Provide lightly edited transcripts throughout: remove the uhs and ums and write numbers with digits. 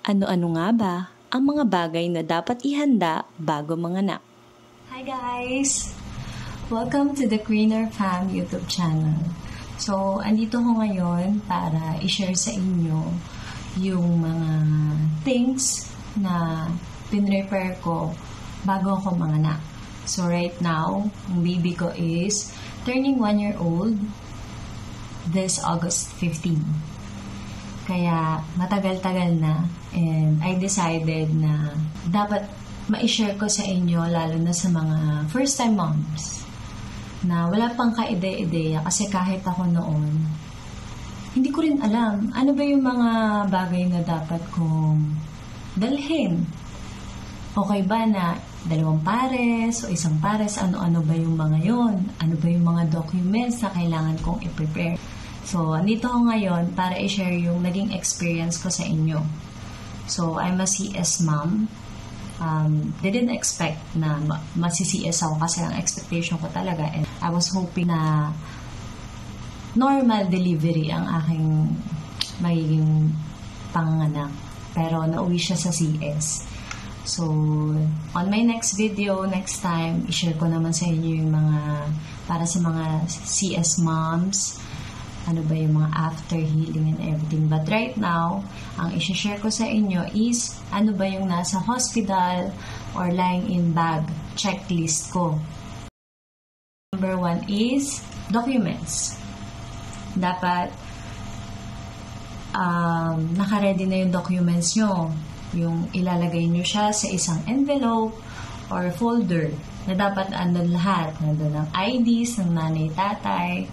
Ano-ano nga ba ang mga bagay na dapat ihanda bago manganak? Hi guys! Welcome to the Greener Fam YouTube channel. So, andito ko ngayon para i-share sa inyo yung mga things na pinrepare ko bago ako manganak. So, right now, ang baby ko is turning 1 year old this August 15. Kaya matagal-tagal na and I decided na dapat ma-share ko sa inyo lalo na sa mga first-time moms na wala pang kaide-ideya kasi kahit ako noon hindi ko rin alam ano ba yung mga bagay na dapat kong dalhin. Okay ba na 2 pares o 1 pares? Ano-ano ba yung mga yon? Ano ba yung mga documents na kailangan kong i-prepare? So, andito ako ngayon para i-share yung naging experience ko sa inyo. So, I'm a CS mom. Didn't expect na masi-CS ako kasi ang expectation ko talaga. And I was hoping na normal delivery ang aking magiging panganak. Pero nauwi siya sa CS. So, on my next video, next time, i-share ko naman sa inyo yung mga, para sa mga CS moms, ano ba yung mga after healing and everything. But right now, ang i-share ko sa inyo is ano ba yung nasa hospital or lying in bag checklist ko. Number 1 is documents. Dapat naka-ready na yung documents nyo. Yung ilalagay nyo siya sa isang envelope or folder na dapat andun lahat. Nandun ang IDs ng nanay, tatay,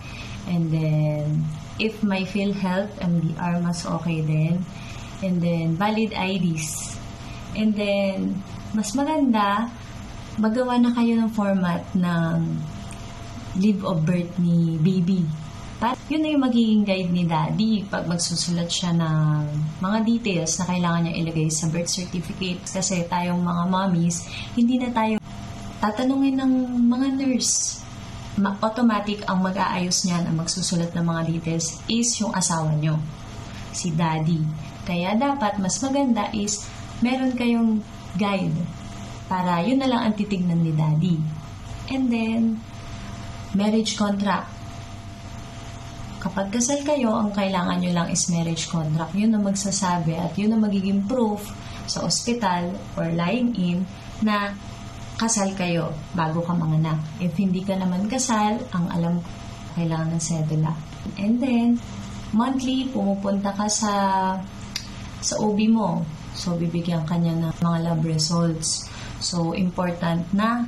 and then, if may PhilHealth, MDR, mas okay din. And then, valid IDs. And then, mas maganda, magawa na kayo ng format ng leave of birth ni baby. Yun na yung magiging guide ni daddy pag magsusulat siya ng mga details na kailangan niya ilagay sa birth certificate. Kasi tayong mga mommies, hindi na tayo tatanungin ng mga nurse. Automatic ang mag-aayos niyan, ang magsusulat ng mga details is yung asawa nyo, si daddy. Kaya dapat mas maganda is meron kayong guide para yun na lang ang titignan ni daddy. And then, marriage contract. Kapag kasal kayo, ang kailangan nyo lang is marriage contract. Yun ang magsasabi at yun ang magiging proof sa ospital or lying in na kasal kayo bago ka manganak. If hindi ka naman kasal, ang alam ko, kailangan ng sedula. And then, monthly, pumupunta ka sa OB mo. So, bibigyan ka niya ng mga lab results. So, important na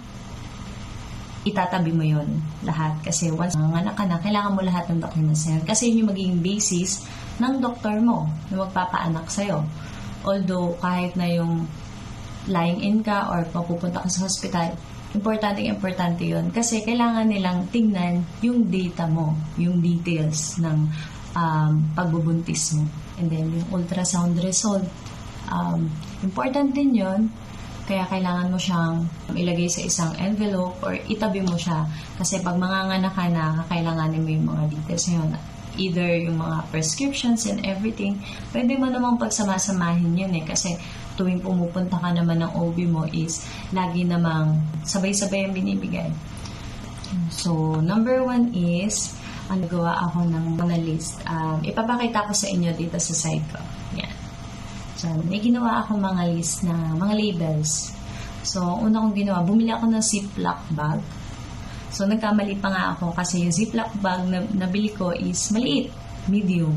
itatabi mo yon lahat. Kasi once manganak ka na, kailangan mo lahat ng documents na yun. Kasi yun yung magiging basis ng doktor mo na magpapaanak sa'yo. Although, kahit na yung lying in ka or mapupunta ka sa hospital, importante yun. Kasi kailangan nilang tingnan yung data mo, yung details ng pagbubuntis mo. And then, yung ultrasound result. Important din yun. Kaya kailangan mo siyang ilagay sa isang envelope or itabi mo siya. Kasi pag manganganak ka na, kakailanganin mo yung mga details yun. Either yung mga prescriptions and everything, pwede mo namang pagsamasamahin yun kasi tuwing pumupunta ka naman ng OB mo is lagi namang sabay-sabay ang binibigay. So, number 1 is gawa ako ng mga list. Ipapakita ko sa inyo dito sa side ko. Yan. So, may ginawa ako mga list na mga labels. So, una kong ginawa, bumili ako ng Ziploc bag. So, nagkamali pa nga ako kasi yung Ziploc bag na nabili ko is maliit, medium.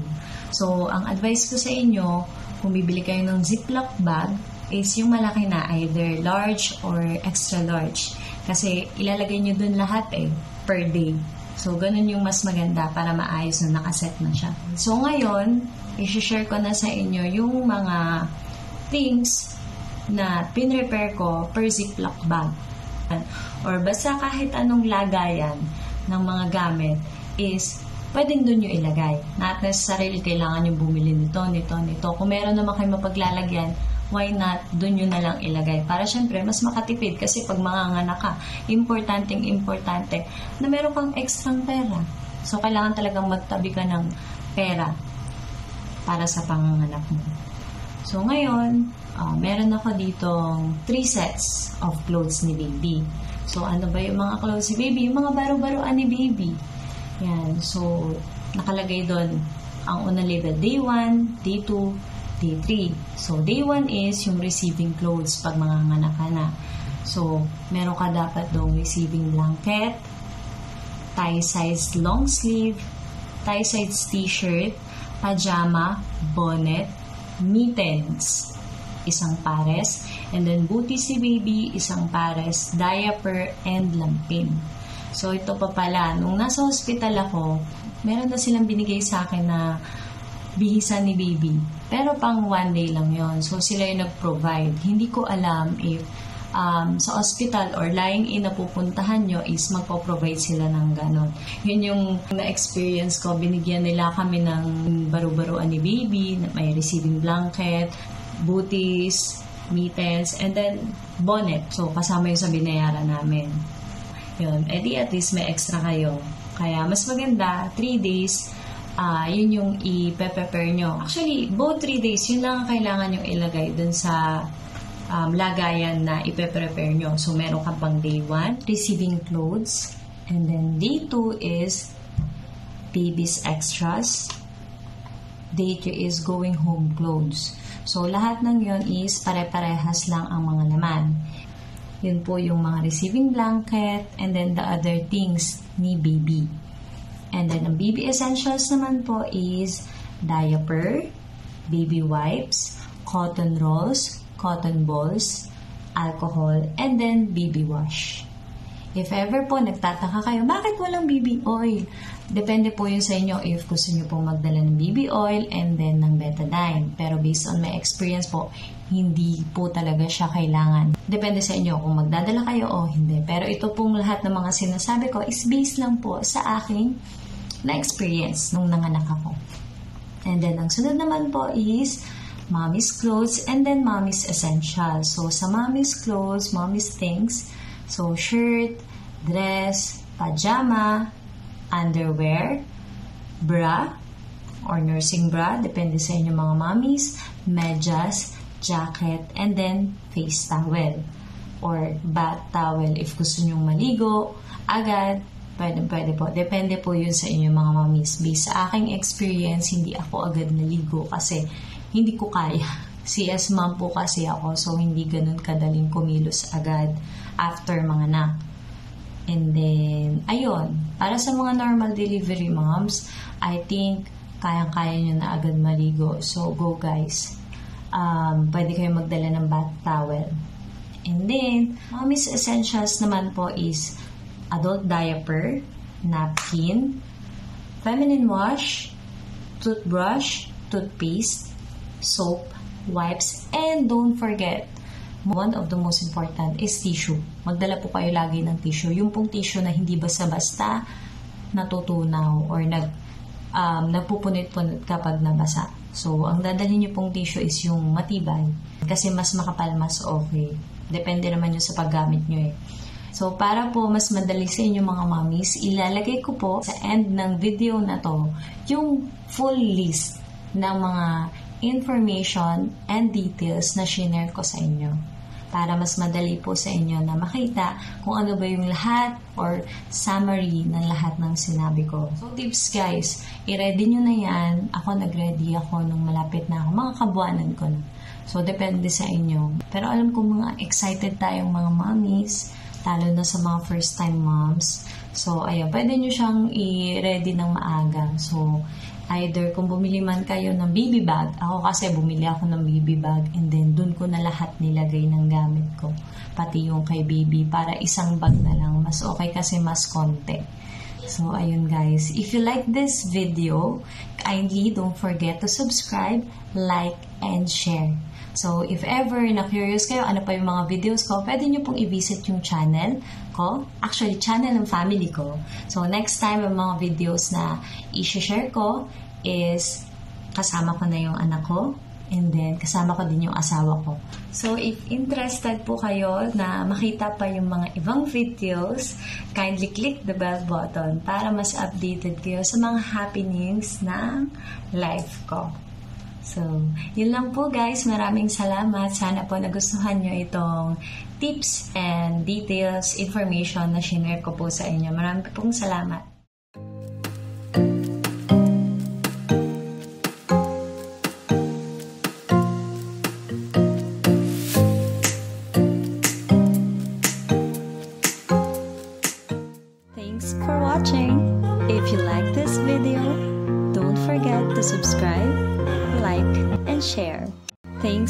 So, ang advice ko sa inyo, kung bibili kayo ng Ziploc bag, is yung malaki na, either large or extra large. Kasi ilalagay nyo dun lahat per day. So, ganun yung mas maganda para maayos na nakaset na siya. So, ngayon, i-share ko na sa inyo yung mga things na pinrepare ko per Ziploc bag. Or basta kahit anong lagayan ng mga gamit is pwedeng doon nyo ilagay. Not necessarily kailangan nyo bumili nito. Kung meron naman kayo mapaglalagyan, why not doon nyo na lang ilagay? Para syempre, mas makatipid kasi pag manganganak ka, importante na meron kang extrang pera. So, kailangan talagang magtabi ka ng pera para sa panganganak mo. So ngayon, meron ako ditong 3 sets of clothes ni baby. So ano ba yung mga clothes ni baby? Yung mga baro-baroan ni baby. Yan. So nakalagay doon ang unang label, day 1, day 2, day 3. So day 1 is yung receiving clothes pag mga nganak ka na. So meron ka dapat doong receiving blanket, tie-sized long sleeve, tie-sized t-shirt, pajama, bonnet, mittens, isang pares, and then booties si baby, isang pares, diaper, and lampin. So ito pa pala, nung nasa hospital ako, meron na silang binigay sa akin na bihisa ni baby. Pero pang 1 day lang yon. So sila yung nag-provide. Hindi ko alam if sa hospital or lying-in na pupuntahan nyo is magpo-provide sila ng ganon. Yun yung na-experience ko. Binigyan nila kami ng baro-baroan ni baby, may receiving blanket, booties, mittens, and then bonnet. So kasama yung sa binayaran namin. Yun. Di at least may extra kayo. Kaya mas maganda, 3 days, yun yung i-prepare nyo. Actually, both 3 days, yun lang ang kailangan yung ilagay dun sa lagayan na ipe-prepare nyo. So, meron ka pang day 1, receiving clothes. And then, day 2 is baby's extras. Day 3 is going home clothes. So, lahat ng yon is pare-parehas lang ang mga laman. Yun po yung mga receiving blanket and then the other things ni baby. And then, ang baby essentials naman po is diaper, baby wipes, cotton rolls, cotton balls, alcohol, and then baby wash. If ever po nagtataka kayo, bakit walang baby oil? Depende po yun sa inyo if gusto nyo pong magdala ng baby oil and then ng betadine. Pero based on my experience po, hindi po talaga siya kailangan. Depende sa inyo kung magdadala kayo o hindi. Pero ito pong lahat ng mga sinasabi ko is based lang po sa aking na-experience nung nanganak ako. And then, ang sunod naman po is mommy's clothes and then mommy's essentials. So, sa mommy's clothes, mommy's things, so shirt, dress, pajama, underwear, bra, or nursing bra, depende sa inyo mga mommies, medyas, jacket, and then face towel, or bath towel if gusto nyong maligo, agad, pwede po. Depende po yun sa inyo mga mommies. Based sa aking experience, hindi ako agad naligo kasi hindi ko kaya. CS mom po kasi ako, so hindi ganun kadaling kumilos agad after mga anak. And then, ayun, para sa mga normal delivery moms, I think kayang-kaya nyo na agad maligo. So, go guys. Pwede kayo magdala ng bath towel. And then, mommy's essentials naman po is adult diaper, napkin, feminine wash, toothbrush, toothpaste, soap, wipes, and don't forget, one of the most important is tissue. Magdala po kayo lagi ng tissue. Yung pong tissue na hindi basta-basta natutunaw or nagpupunit-punit kapag nabasa. So, ang dadalhin nyo pong tissue is yung matibay. Kasi mas makapal, mas okay. Depende naman yun sa paggamit nyo eh. So, para po mas madali sa inyo mga mommies, ilalagay ko po sa end ng video na to yung full list ng mga information and details na share ko sa inyo. Para mas madali po sa inyo na makita kung ano ba yung lahat or summary ng lahat ng sinabi ko. So, tips guys, i-ready nyo na yan. Ako nag-ready ako nung malapit na ako. Mga kabuanan ko na. So, depende sa inyo. Pero alam ko mga excited tayong mga mommies, lalo na sa mga first time moms. So, ayun, pwede nyo siyang i-ready ng maaga. So, either kung bumili man kayo ng baby bag, ako kasi bumili ako ng baby bag and then dun ko na lahat nilagay ng gamit ko. Pati yung kay baby para isang bag na lang. Mas okay kasi mas konti. So, ayun guys. If you like this video, kindly don't forget to subscribe, like, and share. So, if ever na-curious kayo, ano pa yung mga videos ko, pwede nyo pong i-visit yung channel ko. Actually, channel ng family ko. So, next time, yung mga videos na i-share ko is kasama ko na yung anak ko. And then, kasama ko din yung asawa ko. So, if interested po kayo na makita pa yung mga ibang videos, kindly click the bell button para mas updated kayo sa mga happenings ng life ko. So, yun lang po guys. Maraming salamat. Sana po nagustuhan nyo itong tips and details, information na shinare ko po sa inyo. Maraming pong salamat. Thanks for watching. If you like this video, don't forget to subscribe, like, and share. Thanks.